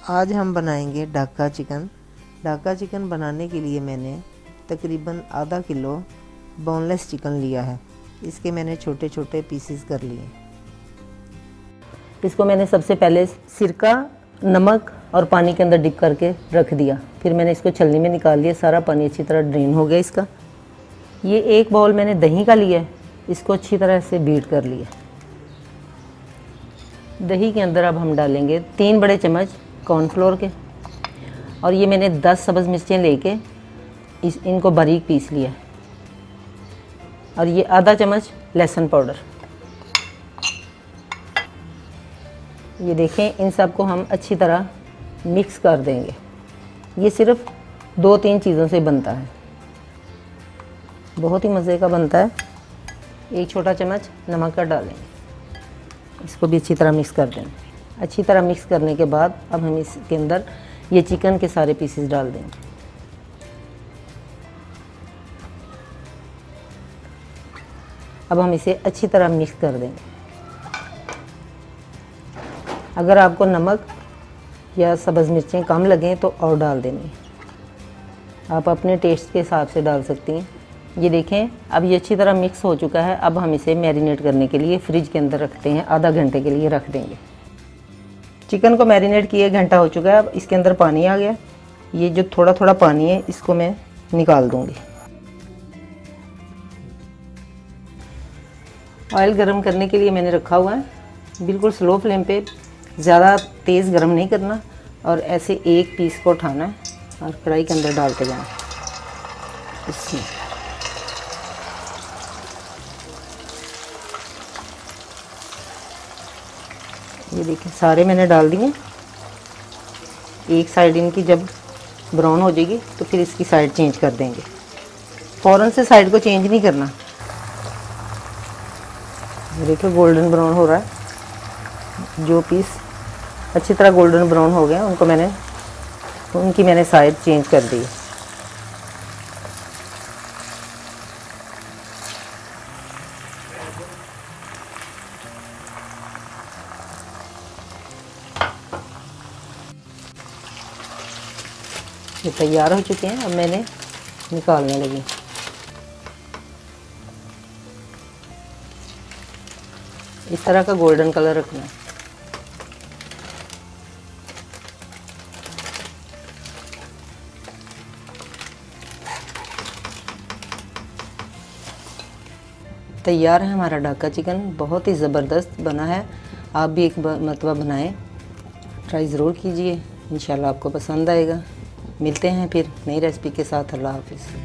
आज हम बनाएंगे ढाका चिकन। ढाका चिकन बनाने के लिए मैंने तकरीबन आधा किलो बोनलेस चिकन लिया है। इसके मैंने छोटे छोटे पीसेस कर लिए। इसको मैंने सबसे पहले सिरका, नमक और पानी के अंदर डिप करके रख दिया। फिर मैंने इसको छलनी में निकाल लिया। सारा पानी अच्छी तरह ड्रेन हो गया इसका। ये एक बाउल मैंने दही का लिया है। इसको अच्छी तरह से बीट कर लिया। दही के अंदर अब हम डालेंगे 3 बड़े चम्मच कॉर्नफ्लोर के, और ये मैंने 10 सब्ज़ मिर्चें लेके इनको बारीक पीस लिया है, और ये आधा चम्मच लहसुन पाउडर। ये देखें, इन सब को हम अच्छी तरह मिक्स कर देंगे। ये सिर्फ 2-3 चीज़ों से बनता है, बहुत ही मज़े का बनता है। एक छोटा चम्मच नमक का डालेंगे, इसको भी अच्छी तरह मिक्स कर देंगे। अच्छी तरह मिक्स करने के बाद अब हम इसके अंदर ये चिकन के सारे पीसेस डाल देंगे। अब हम इसे अच्छी तरह मिक्स कर देंगे। अगर आपको नमक या सब्ज़ मिर्चें कम लगें तो और डाल देनी, आप अपने टेस्ट के हिसाब से डाल सकती हैं। ये देखें, अब ये अच्छी तरह मिक्स हो चुका है। अब हम इसे मैरिनेट करने के लिए फ्रिज के अंदर रखते हैं। आधा घंटे के लिए रख देंगे। चिकन को मैरिनेट किए घंटा हो चुका है। अब इसके अंदर पानी आ गया। ये जो थोड़ा थोड़ा पानी है इसको मैं निकाल दूंगी। ऑयल गरम करने के लिए मैंने रखा हुआ है। बिल्कुल स्लो फ्लेम पे, ज़्यादा तेज़ गरम नहीं करना, और ऐसे एक पीस को उठाना है और कढ़ाई के अंदर डालते जाना। इसमें ये देखिए, सारे मैंने डाल दिए। एक साइड इनकी जब ब्राउन हो जाएगी तो फिर इसकी साइड चेंज कर देंगे। फ़ौरन से साइड को चेंज नहीं करना। देखिए, गोल्डन ब्राउन हो रहा है। जो पीस अच्छी तरह गोल्डन ब्राउन हो गए उनकी मैंने साइड चेंज कर दी। ये तैयार हो चुके हैं। अब मैंने निकालने लगी। इस तरह का गोल्डन कलर रखना है। तैयार है हमारा ढाका चिकन। बहुत ही ज़बरदस्त बना है। आप भी एक मरतबा बनाएं, ट्राई ज़रूर कीजिए। इंशाल्लाह आपको पसंद आएगा। मिलते हैं फिर नई रेसिपी के साथ। अल्लाह हाफ़िज़।